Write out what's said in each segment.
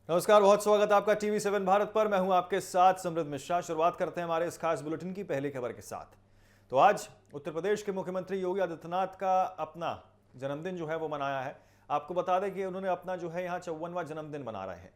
नमस्कार, बहुत स्वागत है आपका टीवी7 भारत पर। मैं हूं आपके साथ समृद्ध मिश्रा। शुरुआत करते हैं हमारे इस खास बुलेटिन की पहली खबर के साथ। तो आज उत्तर प्रदेश के मुख्यमंत्री योगी आदित्यनाथ का अपना जन्मदिन जो है वो मनाया है। आपको बता दें कि उन्होंने अपना जो है यहाँ 54वां जन्मदिन मना रहे हैं।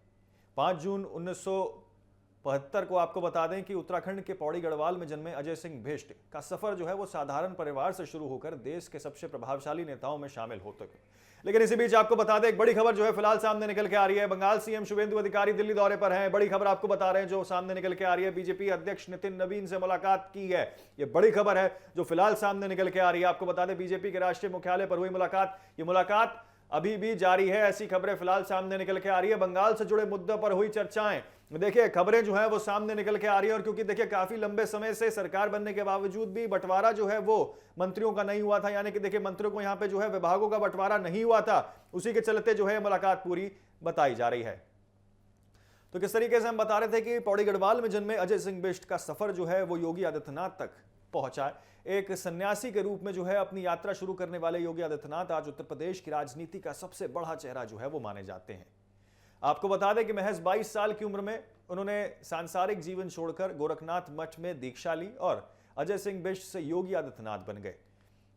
5 जून 1972 को आपको बता दें कि उत्तराखंड के पौड़ी गढ़वाल में जन्मे अजय सिंह बिष्ट का सफर जो है वो साधारण परिवार से शुरू होकर देश के सबसे प्रभावशाली नेताओं में शामिल होते गए। लेकिन इसी बीच आपको बता दें, एक बड़ी खबर जो है फिलहाल सामने निकल के आ रही है। बंगाल सीएम शुभेंदु अधिकारी दिल्ली दौरे पर हैं। बड़ी खबर आपको बता रहे हैं जो सामने निकल के आ रही है। बीजेपी अध्यक्ष नितिन नवीन से मुलाकात की है। ये बड़ी खबर है जो फिलहाल सामने निकल के आ रही है। आपको बता दें, बीजेपी के राष्ट्रीय मुख्यालय पर हुई मुलाकात, ये मुलाकात अभी भी जारी है। ऐसी खबरें फिलहाल सामने निकल के आ रही है। बंगाल से जुड़े मुद्दों पर हुई चर्चाएं, देखिए खबरें जो है वो सामने निकल के आ रही है। और क्योंकि देखिए काफी लंबे समय से सरकार बनने के बावजूद भी बंटवारा जो है वो मंत्रियों का नहीं हुआ था, यानी कि देखिए मंत्रियों को यहां पे जो है विभागों का बंटवारा नहीं हुआ था। उसी के चलते जो है मुलाकात पूरी बताई जा रही है। तो किस तरीके से हम बता रहे थे कि पौड़ी गढ़वाल में जन्मे अजय सिंह बिष्ट का सफर जो है वो योगी आदित्यनाथ तक पहुंचा है। एक सन्यासी के रूप में जो है अपनी यात्रा शुरू करने वाले योगी आदित्यनाथ आज उत्तर प्रदेश की राजनीति का सबसे बड़ा चेहरा जो है वो माने जाते हैं। आपको बता दें कि महज 22 साल की उम्र में उन्होंने सांसारिक जीवन छोड़कर गोरखनाथ मठ में दीक्षा ली और अजय सिंह बिष्ट से योगी आदित्यनाथ बन गए।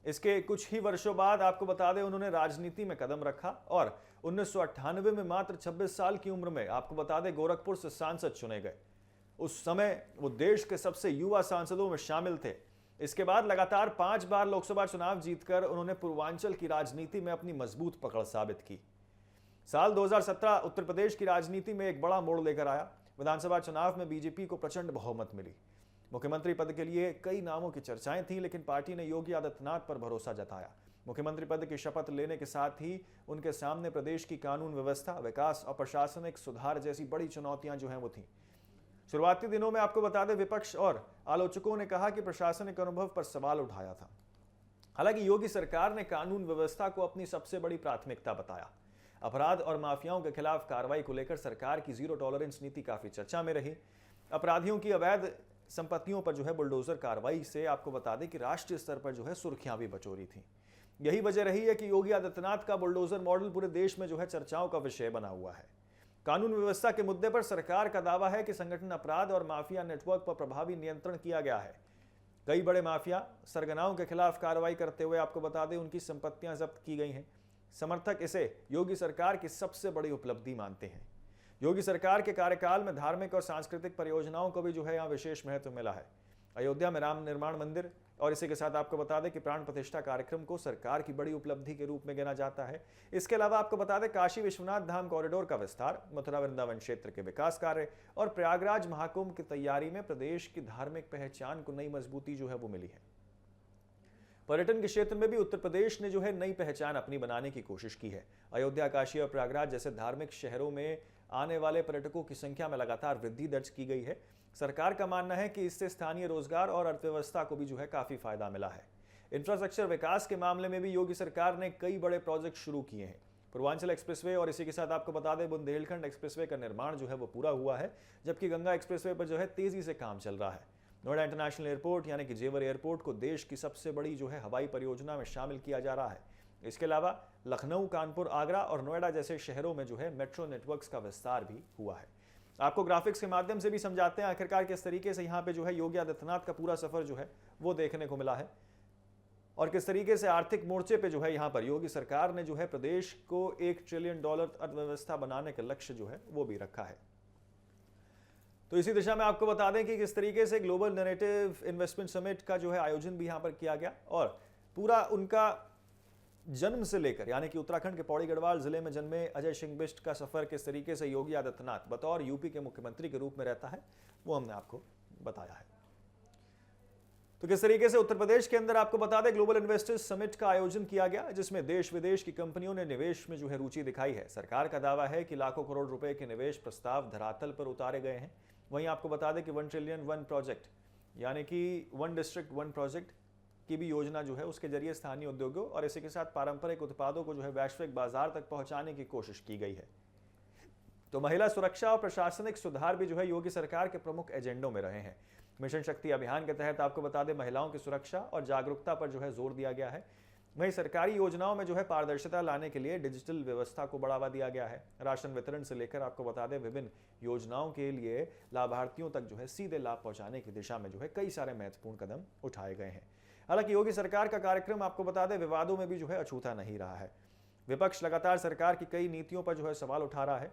इसके कुछ ही वर्षों बाद आपको बता दें उन्होंने राजनीति में कदम रखा और 1998 में मात्र 26 साल की उम्र में आपको बता दें गोरखपुर से सांसद चुने गए। उस समय वो देश के सबसे युवा सांसदों में शामिल थे। इसके बाद लगातार 5 बार लोकसभा चुनाव जीतकर उन्होंने पूर्वांचल की राजनीति में अपनी मजबूत पकड़ साबित की। साल 2017 उत्तर प्रदेश की राजनीति में एक बड़ा मोड़ लेकर आया। विधानसभा चुनाव में बीजेपी को प्रचंड बहुमत मिली। मुख्यमंत्री पद के लिए कई नामों की चर्चाएं थीं, लेकिन पार्टी ने योगी आदित्यनाथ पर भरोसा जताया। मुख्यमंत्री पद की शपथ लेने के साथ ही उनके सामने प्रदेश की कानून व्यवस्था, विकास और प्रशासनिक सुधार जैसी बड़ी चुनौतियां जो हैं वो थीं। शुरुआती दिनों में आपको बता दें विपक्ष और आलोचकों ने कहा कि प्रशासनिक अनुभव पर सवाल उठाया था। हालांकि योगी सरकार ने कानून व्यवस्था को अपनी सबसे बड़ी प्राथमिकता बताया। अपराध और माफियाओं के खिलाफ कार्रवाई को लेकर सरकार की जीरो टॉलरेंस नीति काफी चर्चा में रही। अपराधियों की अवैध संपत्तियों पर जो है बुलडोजर कार्रवाई से आपको बता दें कि राष्ट्रीय स्तर पर जो है सुर्खियां भी बचोरी थी। यही वजह रही है कि योगी आदित्यनाथ का बुलडोजर मॉडल पूरे देश में जो है चर्चाओं का विषय बना हुआ है। कानून व्यवस्था के मुद्दे पर सरकार का दावा है कि संगठन अपराध और माफिया नेटवर्क पर प्रभावी नियंत्रण किया गया है। कई बड़े माफिया सरगनाओं के खिलाफ कार्रवाई करते हुए आपको बता दें उनकी संपत्तियां जब्त की गई हैं। समर्थक इसे योगी सरकार की सबसे बड़ी उपलब्धि मानते हैं। योगी सरकार के कार्यकाल में धार्मिक और सांस्कृतिक परियोजनाओं को भी जो है यहाँ विशेष महत्व मिला है। अयोध्या में राम निर्माण मंदिर और इसी के साथ आपको बता दें कि प्राण प्रतिष्ठा कार्यक्रम को सरकार की बड़ी उपलब्धि के रूप में गिना जाता है। इसके अलावा आपको बता दें काशी विश्वनाथ धाम कॉरिडोर का विस्तार, मथुरा वृंदावन क्षेत्र के विकास कार्य और प्रयागराज महाकुंभ की तैयारी में प्रदेश की धार्मिक पहचान को नई मजबूती जो है वो मिली है। पर्यटन के क्षेत्र में भी उत्तर प्रदेश ने जो है नई पहचान अपनी बनाने की कोशिश की है। अयोध्या, काशी और प्रयागराज जैसे धार्मिक शहरों में आने वाले पर्यटकों की संख्या में लगातार वृद्धि दर्ज की गई है। सरकार का मानना है कि इससे स्थानीय रोजगार और अर्थव्यवस्था को भी जो है काफी फायदा मिला है। इंफ्रास्ट्रक्चर विकास के मामले में भी योगी सरकार ने कई बड़े प्रोजेक्ट शुरू किए हैं। पूर्वांचल एक्सप्रेसवे और इसी के साथ आपको बता दें बुंदेलखंड एक्सप्रेसवे का निर्माण जो है वो पूरा हुआ है, जबकि गंगा एक्सप्रेसवे पर जो है तेजी से काम चल रहा है। नोएडा इंटरनेशनल एयरपोर्ट यानी कि जेवर एयरपोर्ट को देश की सबसे बड़ी जो है हवाई परियोजना में शामिल किया जा रहा है। इसके अलावा लखनऊ, कानपुर, आगरा और नोएडा जैसे शहरों में जो है मेट्रो नेटवर्क्स का विस्तार भी हुआ है। आपको ग्राफिक्स के माध्यम से भी समझाते हैं आखिरकार किस तरीके से यहाँ पे जो है योगी आदित्यनाथ का पूरा सफर जो है वो देखने को मिला है और किस तरीके से आर्थिक मोर्चे पे जो है यहाँ पर योगी सरकार ने जो है प्रदेश को $1 ट्रिलियन अर्थव्यवस्था बनाने का लक्ष्य जो है वो भी रखा है। तो इसी दिशा में आपको बता दें कि किस तरीके से ग्लोबल नैरेटिव इन्वेस्टमेंट समिट का जो है आयोजन भी यहाँ पर किया गया और पूरा उनका जन्म से लेकर यानी कि उत्तराखंड के पौड़ी गढ़वाल जिले में जन्मे अजय सिंह बिष्ट का सफर किस तरीके से योगी आदित्यनाथ बतौर यूपी के मुख्यमंत्री के रूप में रहता है वो हमने आपको बताया है। तो किस तरीके से उत्तर प्रदेश के अंदर आपको बता दें ग्लोबल इन्वेस्टर्स समिट का आयोजन किया गया, जिसमें देश विदेश की कंपनियों ने निवेश में जो है रुचि दिखाई है। सरकार का दावा है कि लाखों करोड़ रुपए के निवेश प्रस्ताव धरातल पर उतारे गए हैं। वहीं आपको बता दें कि 1 ट्रिलियन 1 प्रोजेक्ट यानी कि 1 डिस्ट्रिक्ट 1 प्रोजेक्ट की भी योजना जो है उसके जरिए स्थानीय उद्योगों और इसी के साथ पारंपरिक उत्पादों को जो है वैश्विक बाजार तक पहुंचाने की कोशिश की गई है। तो महिला सुरक्षा और प्रशासनिक सुधार भी जो है योगी सरकार के प्रमुख एजेंडों में रहे हैं। मिशन शक्ति अभियान के तहत आपको बता दें महिलाओं की सुरक्षा और जागरूकता पर जो है जोर दिया गया है। वहीं सरकारी योजनाओं में जो है पारदर्शिता लाने के लिए डिजिटल व्यवस्था को बढ़ावा दिया गया है। राशन वितरण से लेकर आपको बता दें विभिन्न योजनाओं के लिए लाभार्थियों तक जो है सीधे लाभ पहुंचाने की दिशा में जो है कई सारे महत्वपूर्ण कदम उठाए गए हैं। हालांकि योगी सरकार का कार्यक्रम आपको बता दें विवादों में भी जो है अछूता नहीं रहा है। विपक्ष लगातार सरकार की कई नीतियों पर जो है सवाल उठा रहा है।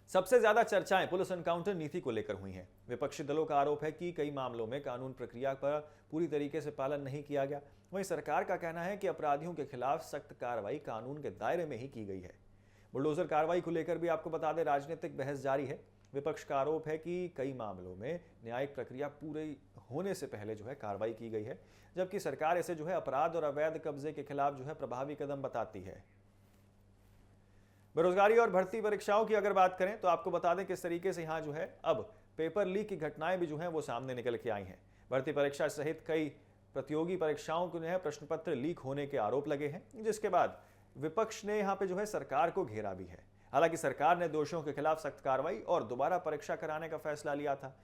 सबसे ज्यादा चर्चाएं पुलिस एनकाउंटर नीति को लेकर हुई हैं। विपक्षी दलों का आरोप है कि कई मामलों में कानून प्रक्रिया पर पूरी तरीके से पालन नहीं किया गया। वहीं सरकार का कहना है कि अपराधियों के खिलाफ सख्त कार्रवाई कानून के दायरे में ही की गई है। बुलडोजर कार्रवाई को लेकर भी आपको बता दें राजनीतिक बहस जारी है। विपक्ष का आरोप है कि कई मामलों में न्यायिक प्रक्रिया पूरी होने से पहले जो है कार्रवाई की गई है, जबकि सरकार इसे जो है अपराध और अवैध कब्जे के खिलाफ जो है प्रभावी कदम बताती है। बेरोजगारी और भर्ती परीक्षाओं की अगर बात करें तो आपको बता दें किस तरीके से यहाँ जो है अब पेपर लीक की घटनाएं भी जो हैं वो सामने निकल के आई हैं। भर्ती परीक्षा सहित कई प्रतियोगी परीक्षाओं को जो है प्रश्न पत्र लीक होने के आरोप लगे हैं, जिसके बाद विपक्ष ने यहाँ पे जो है सरकार को घेरा भी है। हालांकि सरकार ने दोषियों के खिलाफ सख्त कार्रवाई और दोबारा परीक्षा कराने का फैसला लिया था।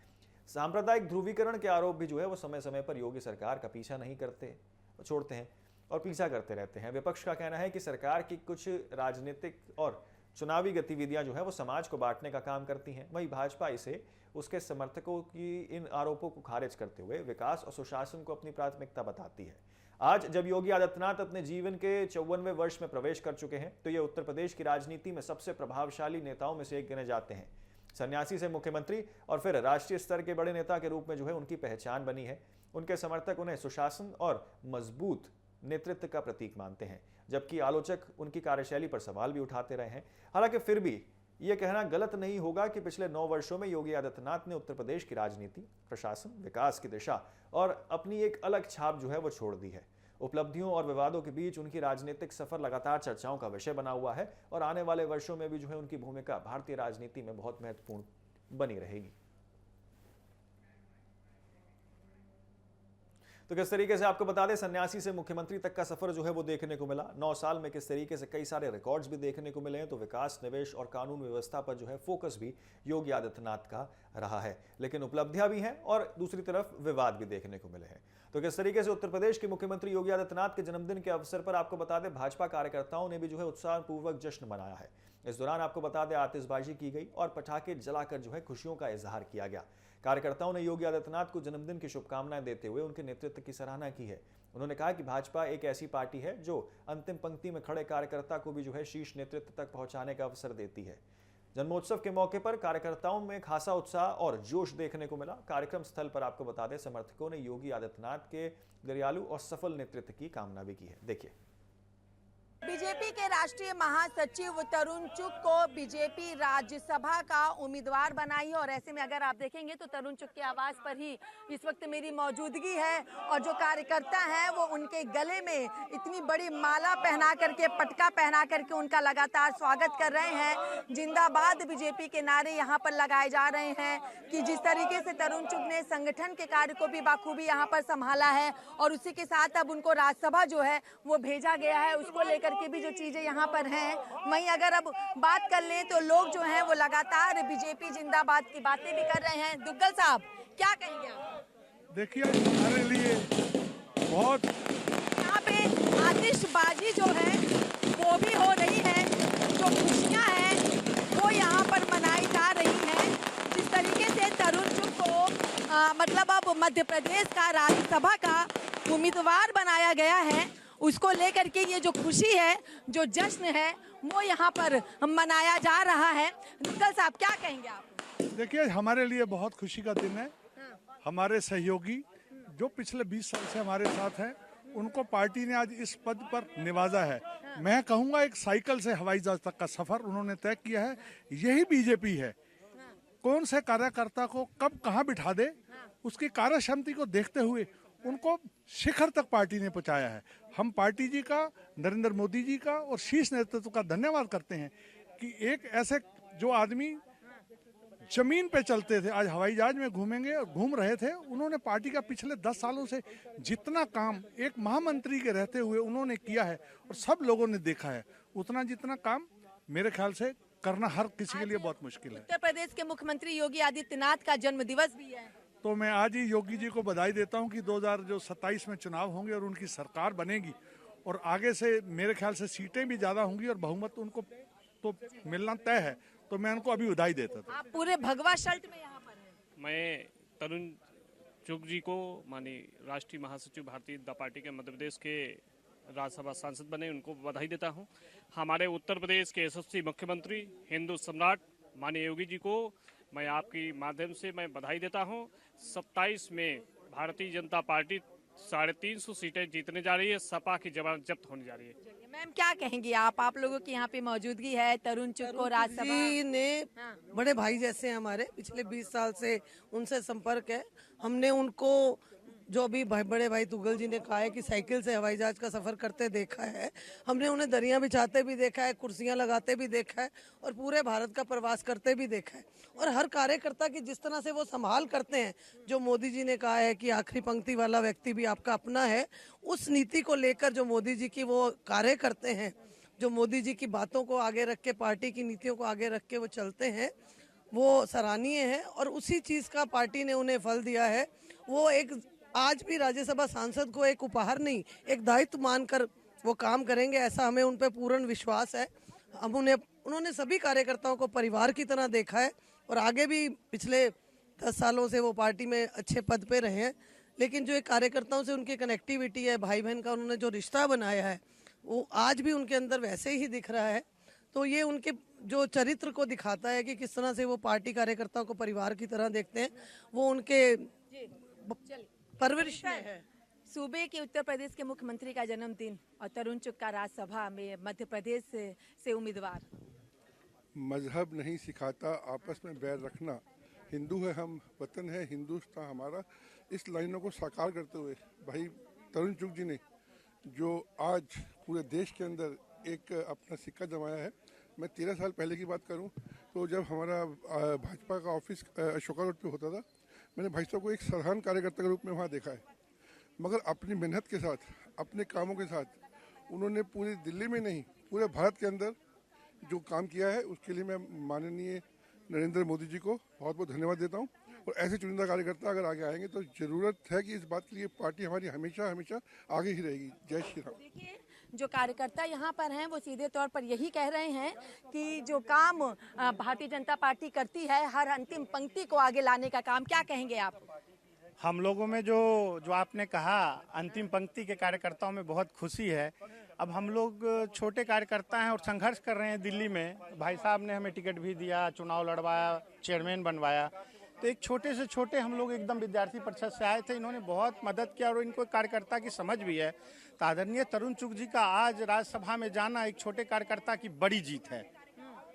सांप्रदायिक ध्रुवीकरण के आरोप भी जो है वो समय समय पर योगी सरकार का पीछा नहीं छोड़ते हैं और पीछा करते रहते हैं। विपक्ष का कहना है कि सरकार की कुछ राजनीतिक और चुनावी गतिविधियां जो है वो समाज को बांटने का काम करती हैं। वहीं भाजपा इसे उसके समर्थकों की इन आरोपों को खारिज करते हुए विकास और सुशासन को अपनी प्राथमिकता बताती है। आज जब योगी आदित्यनाथ अपने जीवन के 54वें वर्ष में प्रवेश कर चुके हैं तो ये उत्तर प्रदेश की राजनीति में सबसे प्रभावशाली नेताओं में से एक गिने जाते हैं। सन्यासी से मुख्यमंत्री और फिर राष्ट्रीय स्तर के बड़े नेता के रूप में जो है उनकी पहचान बनी है। उनके समर्थक उन्हें सुशासन और मजबूत नेतृत्व का प्रतीक मानते हैं, जबकि आलोचक उनकी कार्यशैली पर सवाल भी उठाते रहे हैं। हालांकि फिर भी यह कहना गलत नहीं होगा कि पिछले 9 वर्षों में योगी आदित्यनाथ ने उत्तर प्रदेश की राजनीति, प्रशासन, विकास की दिशा और अपनी एक अलग छाप जो है वो छोड़ दी है। उपलब्धियों और विवादों के बीच उनकी राजनीतिक सफर लगातार चर्चाओं का विषय बना हुआ है और आने वाले वर्षों में भी जो है उनकी भूमिका भारतीय राजनीति में बहुत महत्वपूर्ण बनी रहेगी। तो किस तरीके से आपको बता दें सन्यासी से मुख्यमंत्री तक का सफर जो है वो देखने को मिला। 9 साल में किस तरीके से कई सारे रिकॉर्ड्स भी देखने को मिले हैं। तो विकास, निवेश और कानून व्यवस्था पर जो है फोकस भी योगी आदित्यनाथ का रहा है, लेकिन उपलब्धियां भी हैं और दूसरी तरफ विवाद भी देखने को मिले हैं। तो किस तरीके से उत्तर प्रदेश के मुख्यमंत्री योगी आदित्यनाथ के जन्मदिन के अवसर पर आपको बता दें भाजपा कार्यकर्ताओं ने भी जो है उत्साहपूर्वक जश्न मनाया है। इस दौरान आपको बता दें आतिशबाजी की गई और पटाखे जलाकर जो है खुशियों का इजहार किया गया। कार्यकर्ताओं ने योगी आदित्यनाथ को जन्मदिन की शुभकामनाएं देते हुए उनके नेतृत्व की सराहना की है। उन्होंने कहा कि भाजपा एक ऐसी पार्टी है जो अंतिम पंक्ति में खड़े कार्यकर्ता को भी जो है शीर्ष नेतृत्व तक पहुंचाने का अवसर देती है। जन्मोत्सव के मौके पर कार्यकर्ताओं में खासा उत्साह और जोश देखने को मिला। कार्यक्रम स्थल पर आपको बता दें समर्थकों ने योगी आदित्यनाथ के दयालु और सफल नेतृत्व की कामना भी की है। देखिए, बीजेपी के राष्ट्रीय महासचिव तरुण चुग को बीजेपी राज्यसभा का उम्मीदवार बनाई है और ऐसे में अगर आप देखेंगे तो तरुण चुग के आवास पर ही इस वक्त मेरी मौजूदगी है और जो कार्यकर्ता हैं वो उनके गले में इतनी बड़ी माला पहना करके, पटका पहना करके उनका लगातार स्वागत कर रहे हैं। जिंदाबाद बीजेपी के नारे यहाँ पर लगाए जा रहे हैं कि जिस तरीके से तरुण चुग ने संगठन के कार्य को भी बाखूबी यहाँ पर संभाला है और उसी के साथ अब उनको राज्यसभा जो है वो भेजा गया है, उसको लेकर के भी जो चीजें यहाँ पर हैं। वहीं अगर अब बात कर लें तो लोग जो हैं वो लगातार बीजेपी जिंदाबाद की बातें भी कर रहे हैं। दुग्गल साहब, क्या कहेंगे आप? देखिए, हमारे लिए बहुत यहाँ पे आतिशबाजी जो है वो भी हो रही है, जो खुशियाँ हैं वो यहाँ पर मनाई जा रही हैं। जिस तरीके से तरुण चुग को मतलब अब मध्य प्रदेश का राज्यसभा का उम्मीदवार बनाया गया है, उसको लेकर के ये जो खुशी है, जो जश्न है वो यहाँ पर मनाया जा रहा है। दुग्गल साहब, क्या कहेंगे आप? देखिए, हमारे लिए बहुत खुशी का दिन है। हमारे सहयोगी जो पिछले 20 साल से हमारे साथ हैं, उनको पार्टी ने आज इस पद पर निवाजा है। मैं कहूँगा एक साइकिल से हवाई जहाज तक का सफर उन्होंने तय किया है। यही बीजेपी है। कौन से कार्यकर्ता को कब कहाँ बिठा दे, उसकी कार्यक्षमता को देखते हुए उनको शिखर तक पार्टी ने पहुंचाया है। हम पार्टी जी का, नरेंद्र मोदी जी का और शीर्ष नेतृत्व का धन्यवाद करते हैं कि एक ऐसे जो आदमी जमीन पे चलते थे, आज हवाई जहाज में घूमेंगे और घूम रहे थे। उन्होंने पार्टी का पिछले 10 सालों से जितना काम एक महामंत्री के रहते हुए उन्होंने किया है और सब लोगों ने देखा है, उतना जितना काम मेरे ख्याल से करना हर किसी के लिए बहुत मुश्किल है। उत्तर प्रदेश के मुख्यमंत्री योगी आदित्यनाथ का जन्म दिवस भी है, तो मैं आज ही योगी जी को बधाई देता हूं कि 2027 में चुनाव होंगे और उनकी सरकार बनेगी और आगे से मेरे ख्याल से सीटें भी ज़्यादा होंगी और बहुमत उनको तो मिलना तय है, तो मैं उनको अभी बधाई देता था। आप पूरे भगवा शर्ट में यहाँ पर हैं। मैं तरुण चुग जी को मानी राष्ट्रीय महासचिव भारतीय जनता पार्टी के मध्य प्रदेश के राज्यसभा सांसद बने, उनको बधाई देता हूं। हमारे उत्तर प्रदेश के यशस्वी मुख्यमंत्री हिंदू सम्राट माननीय योगी जी को मैं आपके माध्यम से मैं बधाई देता हूं। 27 में भारतीय जनता पार्टी 350 सीटें जीतने जा रही है, सपा की जमानत जब्त होने जा रही है। मैम क्या कहेंगी आप लोगों की यहाँ पे मौजूदगी है, तरुण चुग को राज्यसभा जी ने हाँ। बड़े भाई जैसे हैं हमारे, पिछले 20 साल से उनसे संपर्क है। हमने उनको जो अभी बड़े भाई तुगल जी ने कहा है कि साइकिल से हवाई जहाज का सफर करते देखा है, हमने उन्हें दरियां बिछाते भी देखा है, कुर्सियां लगाते भी देखा है और पूरे भारत का प्रवास करते भी देखा है। और हर कार्यकर्ता की जिस तरह से वो संभाल करते हैं, जो मोदी जी ने कहा है कि आखिरी पंक्ति वाला व्यक्ति भी आपका अपना है, उस नीति को लेकर जो मोदी जी की वो कार्य करते हैं, जो मोदी जी की बातों को आगे रख के, पार्टी की नीतियों को आगे रख के वो चलते हैं, वो सराहनीय है। और उसी चीज़ का पार्टी ने उन्हें फल दिया है। वो एक आज भी राज्यसभा सांसद को एक उपहार नहीं, एक दायित्व मानकर वो काम करेंगे, ऐसा हमें उन पर पूर्ण विश्वास है। हम उन्होंने सभी कार्यकर्ताओं को परिवार की तरह देखा है और आगे भी पिछले 10 सालों से वो पार्टी में अच्छे पद पे रहे हैं। लेकिन जो एक कार्यकर्ताओं से उनकी कनेक्टिविटी है, भाई बहन का उन्होंने जो रिश्ता बनाया है, वो आज भी उनके अंदर वैसे ही दिख रहा है। तो ये उनके जो चरित्र को दिखाता है कि किस तरह से वो पार्टी कार्यकर्ताओं को परिवार की तरह देखते हैं, वो उनके परवरिश में है। सूबे के उत्तर प्रदेश के मुख्यमंत्री का जन्मदिन और तरुण चुग का राज्यसभा में मध्य प्रदेश से उम्मीदवार। मजहब नहीं सिखाता आपस में बैर रखना, हिंदू है हम, वतन है हिंदुस्तान हमारा, इस लाइनों को साकार करते हुए भाई तरुण चुग जी ने जो आज पूरे देश के अंदर एक अपना सिक्का जमाया है। मैं 13 साल पहले की बात करूं तो जब हमारा भाजपा का ऑफिस अशोका रोड पे होता था, मैंने भाई साहब को एक साधारण कार्यकर्ता के रूप में वहाँ देखा है, मगर अपनी मेहनत के साथ, अपने कामों के साथ उन्होंने पूरी दिल्ली में नहीं पूरे भारत के अंदर जो काम किया है, उसके लिए मैं माननीय नरेंद्र मोदी जी को बहुत बहुत धन्यवाद देता हूँ। और ऐसे चुनिंदा कार्यकर्ता अगर आगे आएंगे तो ज़रूरत है कि इस बात के लिए पार्टी हमारी हमेशा हमेशा आगे ही रहेगी। जय श्री राम। देखिए जो कार्यकर्ता यहाँ पर हैं वो सीधे तौर पर यही कह रहे हैं कि जो काम भारतीय जनता पार्टी करती है, हर अंतिम पंक्ति को आगे लाने का काम, क्या कहेंगे आप? हम लोगों में जो आपने कहा अंतिम पंक्ति के कार्यकर्ताओं में बहुत खुशी है। अब हम लोग छोटे कार्यकर्ता हैं और संघर्ष कर रहे हैं दिल्ली में। भाई साहब ने हमें टिकट भी दिया, चुनाव लड़वाया, चेयरमैन बनवाया। तो एक छोटे से छोटे हम लोग एकदम विद्यार्थी परिषद से आए थे, इन्होंने बहुत मदद किया और इनको कार्यकर्ता की समझ भी है। तो आदरणीय तरुण चुग जी का आज राज्यसभा में जाना एक छोटे कार्यकर्ता की बड़ी जीत है।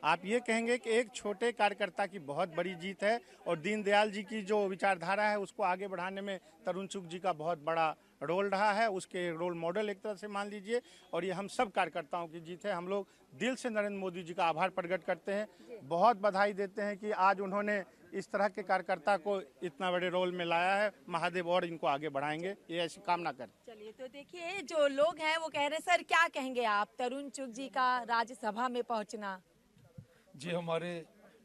आप ये कहेंगे कि एक छोटे कार्यकर्ता की बहुत बड़ी जीत है और दीनदयाल जी की जो विचारधारा है उसको आगे बढ़ाने में तरुण चुग जी का बहुत बड़ा रोल रहा है, उसके रोल मॉडल एक तरह से मान लीजिए। और ये हम सब कार्यकर्ताओं की जीत है। हम लोग दिल से नरेंद्र मोदी जी का आभार प्रकट करते हैं, बहुत बधाई देते हैं कि आज उन्होंने इस तरह के कार्यकर्ता को इतना बड़े रोल में लाया है। महादेव और इनको आगे बढ़ाएंगे, ये ऐसी कामना करें। चलिए तो देखिए जो लोग हैं वो कह रहे सर क्या कहेंगे आप तरुण चुग जी का राज्यसभा में पहुंचना? जी हमारे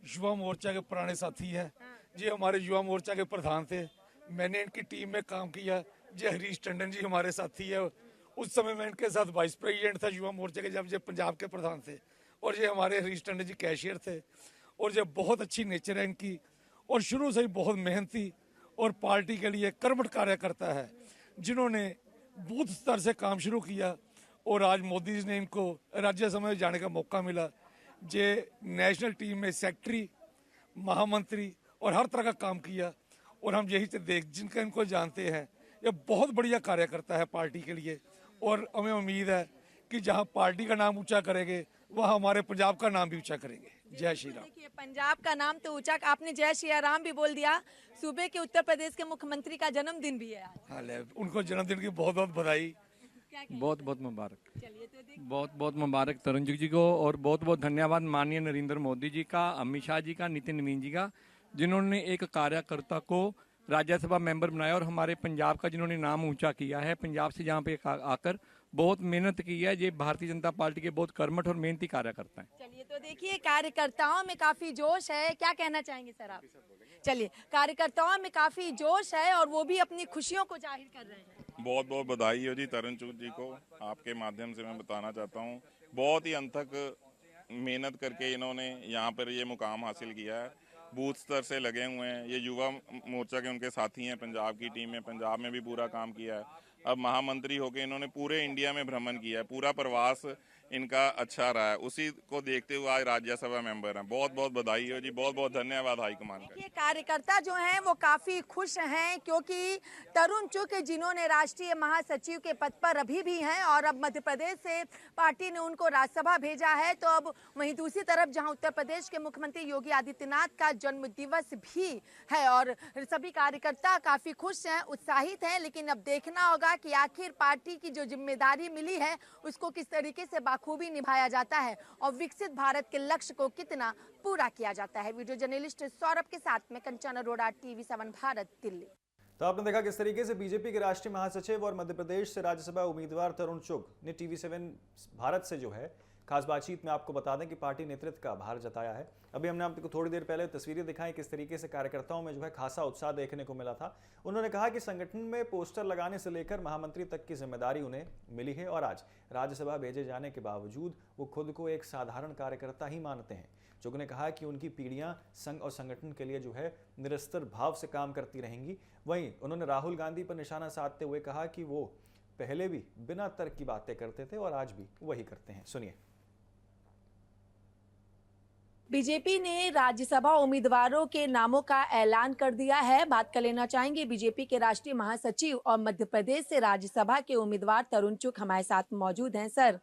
युवा मोर्चा के पुराने साथी हैं, जी हमारे युवा मोर्चा के प्रधान थे, मैंने इनकी टीम में काम किया। जी हरीश टंडन जी हमारे साथी है, उस समय मैं इनके साथ वाइस प्रेसिडेंट था युवा मोर्चा के, जब ये पंजाब के प्रधान थे। और ये हमारे हरीश टंडन जी कैशियर थे। और ये बहुत अच्छी नेचर है इनकी और शुरू से ही बहुत मेहनती और पार्टी के लिए कर्मठ कार्य करता है, जिन्होंने बूथ स्तर से काम शुरू किया और आज मोदी जी ने इनको राज्यसभा में जाने का मौका मिला। जे नेशनल टीम में सेक्रेटरी, महामंत्री और हर तरह का काम किया। और हम यही से देख जिनका इनको जानते हैं, ये बहुत बढ़िया कार्य करता है पार्टी के लिए। और हमें उम्मीद है कि जहां पार्टी का नाम ऊंचा करेंगे वहां हमारे पंजाब का नाम भी ऊंचा करेंगे। जय श्री राम। देखिए पंजाब का नाम तो ऊंचा, आपने जय श्री राम भी बोल दिया। सूबे के उत्तर प्रदेश के मुख्यमंत्री का जन्मदिन भी है आज। हाल है, उनको जन्मदिन की बहुत बहुत बधाई, बहुत बहुत मुबारक। चलिए तो देखिए बहुत बहुत मुबारक तरुण जी को और बहुत बहुत धन्यवाद माननीय नरेंद्र मोदी जी का, अमित शाह जी का, नितिन नवीन जी का, जिन्होंने एक कार्यकर्ता को राज्यसभा मेंबर बनाया और हमारे पंजाब का जिन्होंने नाम ऊंचा किया है। पंजाब से जहाँ पे आकर बहुत मेहनत की है। ये भारतीय जनता पार्टी के बहुत कर्मठ और मेहनती कार्यकर्ता हैं। चलिए तो देखिए कार्यकर्ताओं में काफी जोश है, क्या कहना चाहेंगे सर आप? चलिए कार्यकर्ताओं में काफी जोश है और वो भी अपनी खुशियों को जाहिर कर रहे हैं। बहुत बहुत बधाई हो जी तरुण चुग जी को। आपके माध्यम से मैं बताना चाहता हूँ, बहुत ही अनथक मेहनत करके इन्होंने यहाँ पर ये मुकाम हासिल किया है। बूथ स्तर से लगे हुए हैं, ये युवा मोर्चा के उनके साथी हैं पंजाब की टीम में, पंजाब में भी पूरा काम किया है। अब महामंत्री होके इन्होंने पूरे इंडिया में भ्रमण किया है, पूरा प्रवास इनका अच्छा रहा है। उसी को देखते हुए आज राज्यसभा मेंबर हैं। बहुत बहुत बधाई हो जी, बहुत बहुत धन्यवाद हाईकमान का। ये कार्यकर्ता जो हैं वो काफी खुश हैं क्योंकि तरुण चुग जिन्होंने राष्ट्रीय महासचिव के पद पर अभी भी हैं और अब मध्य प्रदेश से पार्टी ने उनको राज्यसभा भेजा है। तो अब वहीं दूसरी तरफ जहां उत्तर प्रदेश के मुख्यमंत्री योगी आदित्यनाथ का जन्म दिवस भी है और सभी कार्यकर्ता काफी खुश हैं, उत्साहित हैं। लेकिन अब देखना होगा कि आखिर पार्टी की जो जिम्मेदारी मिली है उसको किस तरीके से बाखूबी निभाया जाता है और विकसित भारत के लक्ष्य को कितना पूरा किया जाता है। वीडियो जर्नलिस्ट सौरभ के साथ में कंचन अरोड़ा, TV7 भारत, दिल्ली। तो आपने देखा किस तरीके से बीजेपी के राष्ट्रीय महासचिव और मध्य प्रदेश से राज्यसभा उम्मीदवार तरुण चुग ने TV7 भारत से जो है खास बातचीत में आपको बता दें कि पार्टी नेतृत्व का आभार जताया है। अभी हमने आपको थोड़ी देर पहले तस्वीरें दिखाई किस तरीके से कार्यकर्ताओं में जो है खासा उत्साह देखने को मिला था। उन्होंने कहा कि संगठन में पोस्टर लगाने से लेकर महामंत्री तक की जिम्मेदारी उन्हें मिली है और आज राज्यसभा भेजे जाने के बावजूद वो खुद को एक साधारण कार्यकर्ता ही मानते हैं। चुग ने कहा कि उनकी पीढ़ियां संघ और संगठन के लिए जो है निरस्तर भाव से काम करती रहेंगी। वहीं उन्होंने राहुल गांधी पर निशाना साधते हुए कहा कि वो पहले भी बिना तर्क की बातें करते थे और आज भी वही करते हैं। सुनिए। बीजेपी ने राज्यसभा उम्मीदवारों के नामों का ऐलान कर दिया है। बात कर लेना चाहेंगे बीजेपी के राष्ट्रीय महासचिव और मध्य प्रदेश से राज्यसभा के उम्मीदवार तरुण चुग हमारे साथ मौजूद हैं। सर,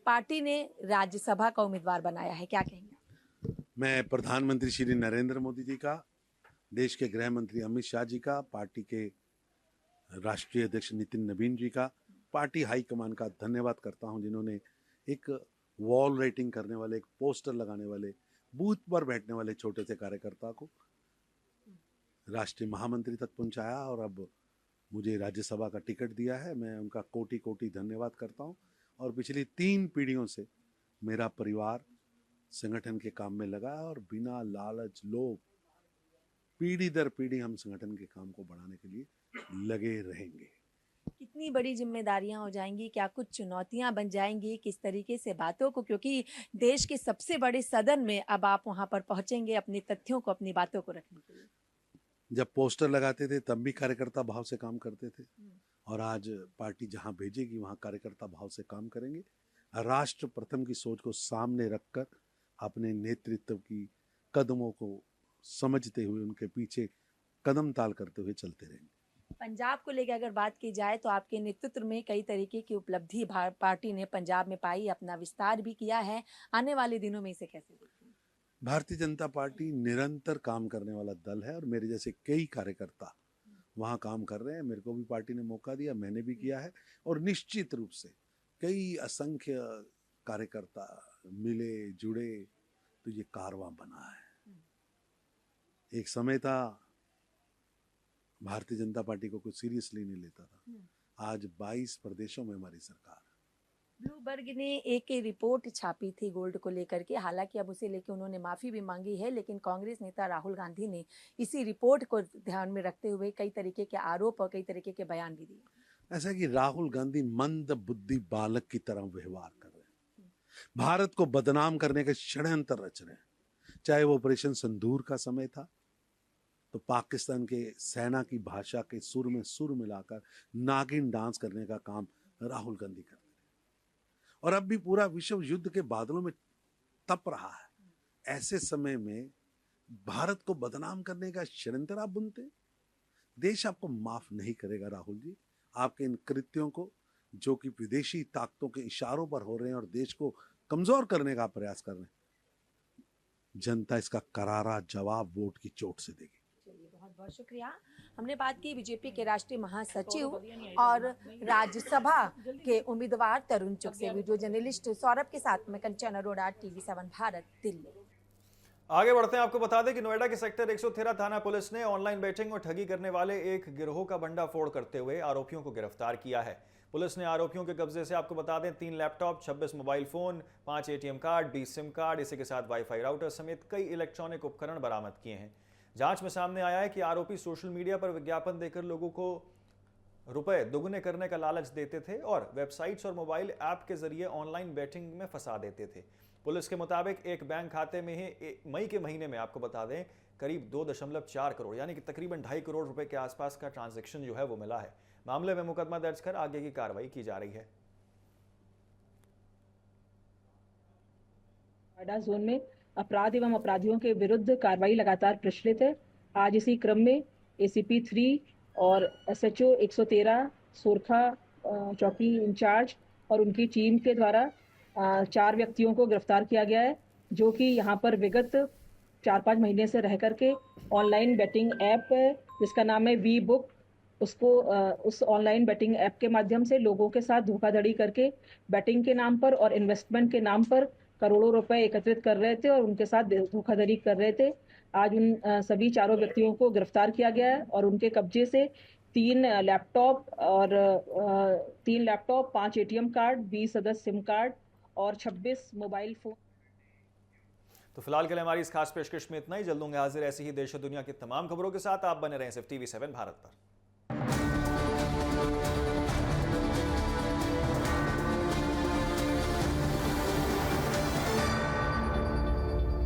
पार्टी ने राज्यसभा का उम्मीदवार बनाया है, क्या कहेंगे? मैं प्रधानमंत्री श्री नरेंद्र मोदी जी का, देश के गृह मंत्री अमित शाह जी का, पार्टी के राष्ट्रीय अध्यक्ष नितिन नवीन जी का, पार्टी हाईकमान का धन्यवाद करता हूं जिन्होंने एक वॉल राइटिंग करने वाले, एक पोस्टर लगाने वाले, बूथ पर बैठने वाले छोटे से कार्यकर्ता को राष्ट्रीय महामंत्री तक पहुंचाया और अब मुझे राज्यसभा का टिकट दिया है। मैं उनका कोटि कोटि धन्यवाद करता हूं। और पिछली 3 पीढ़ियों से मेरा परिवार संगठन के काम में लगा है और बिना लालच लोभ पीढ़ी दर पीढ़ी हम संगठन के काम को बढ़ाने के लिए लगे रहेंगे। कितनी बड़ी जिम्मेदारियां हो जाएंगी, क्या कुछ चुनौतियां बन जाएंगी, किस तरीके से बातों को, क्योंकि देश के सबसे बड़े सदन में अब आप वहां पर पहुंचेंगे अपने तथ्यों को, अपनी बातों को रखने के लिए। जब पोस्टर लगाते थे तब भी कार्यकर्ता भाव से काम करते थे और आज पार्टी जहां भेजेगी वहां कार्यकर्ता भाव से काम करेंगे। राष्ट्र प्रथम की सोच को सामने रखकर अपने नेतृत्व की कदमों को समझते हुए उनके पीछे कदम ताल करते हुए चलते रहेंगे। पंजाब को लेकर अगर बात की जाए तो आपके नेतृत्व में कई तरीके की उपलब्धि पार्टी ने पंजाब में पाई, अपना विस्तार भी किया है। आने वाले दिनों में इसे कैसे देखेंगे? भारतीय जनता पार्टी निरंतर काम करने वाला दल है और मेरे जैसे कई कार्यकर्ता वहाँ काम कर रहे हैं। मेरे को भी पार्टी ने मौका दिया, मैंने भी किया है और निश्चित रूप से कई असंख्य कार्यकर्ता मिले जुड़े तो ये कारवां बना है। एक समय था भारतीय जनता पार्टी को कुछ सीरियसली नहीं लेता था। आज 22 प्रदेशों में हमारी सरकार। ब्लूमबर्ग ने एक रिपोर्ट छापी थी गोल्ड को लेकर के, हालांकि अब उसे लेकर उन्होंने माफी भी मांगी है, लेकिन कांग्रेस नेता राहुल गांधी ने इसी रिपोर्ट को ध्यान में रखते हुए कई तरीके के आरोप और कई तरीके के बयान भी दिए। ऐसा कि राहुल गांधी मंद बुद्धि बालक की तरह व्यवहार कर रहे हैं, भारत को बदनाम करने के षड्यंत्र रच रहे हैं। चाहे वो ऑपरेशन सिंदूर का समय था तो पाकिस्तान के सेना की भाषा के सुर में सुर मिलाकर नागिन डांस करने का काम राहुल गांधी करते रहे और अब भी पूरा विश्व युद्ध के बादलों में तप रहा है। ऐसे समय में भारत को बदनाम करने का षड्यंत्र आप बुनते, देश आपको माफ नहीं करेगा। राहुल जी, आपके इन कृत्यों को जो कि विदेशी ताकतों के इशारों पर हो रहे हैं और देश को कमजोर करने का प्रयास कर रहे हैं, जनता इसका करारा जवाब वोट की चोट से देगी। बहुत बहुत शुक्रिया। हमने बात की बीजेपी के राष्ट्रीय महासचिव और राज्यसभा के उम्मीदवार तरुण चुग से। वीडियो जर्नलिस्ट सौरभ के साथ में कंचन अरोड़ा, TV7 भारत, दिल्ली। आगे बढ़ते हैं। आपको बता दें कि नोएडा के सेक्टर 113 थाना पुलिस ने ऑनलाइन बेटिंग और ठगी करने वाले एक गिरोह का भंडाफोड़ करते हुए आरोपियों को गिरफ्तार किया है। पुलिस ने आरोपियों के कब्जे से आपको बता दें 3 laptop, 26 mobile phone, 5 ATM card, 20 SIM card, इसी के साथ वाईफाई राउटर समेत कई इलेक्ट्रॉनिक उपकरण बरामद किए हैं। जांच में सामने आया है कि आरोपी सोशल मीडिया पर विज्ञापन देकर लोगों को रुपए दुगने करने का लालच देते थे और वेबसाइट्स और मोबाइल ऐप के जरिए ऑनलाइन बेटिंग में फंसा देते थे। पुलिस के मुताबिक एक बैंक खाते में ही मई के महीने में, आपको बता दें, करीब 2.4 करोड़ यानी कि तकरीबन 2.5 करोड़ रुपए के आसपास का ट्रांजैक्शन जो है वो मिला है। मामले में मुकदमा दर्ज कर आगे की कार्रवाई की जा रही है। नोएडा जोन में अपराध एवं अपराधियों के विरुद्ध कार्रवाई लगातार प्रचलित है। आज इसी क्रम में एसीपी 3 और एसएचओ 113 सोरखा चौकी इंचार्ज और उनकी टीम के द्वारा 4 व्यक्तियों को गिरफ्तार किया गया है, जो कि यहाँ पर विगत 4-5 महीने से रह करके ऑनलाइन बेटिंग ऐप जिसका नाम है वी बुक, उसको उस ऑनलाइन बेटिंग ऐप के माध्यम से लोगों के साथ धोखाधड़ी करके बेटिंग के नाम पर और इन्वेस्टमेंट के नाम पर करोड़ों रुपए एकत्रित कर रहे थे और उनके साथ धोखाधड़ी कर रहे थे। आज उन सभी 4 व्यक्तियों को गिरफ्तार किया गया है और उनके कब्जे से 3 लैपटॉप, 5 एटीएम कार्ड, 20 अदद सिम कार्ड और 26 मोबाइल फोन। तो फिलहाल के लिए हमारी इस खास पेशकश में इतना ही। जल्द होंगे हाजिर ऐसी ही देश और दुनिया की तमाम खबरों के साथ। आप बने रहें सिर्फ TV7 भारत पर।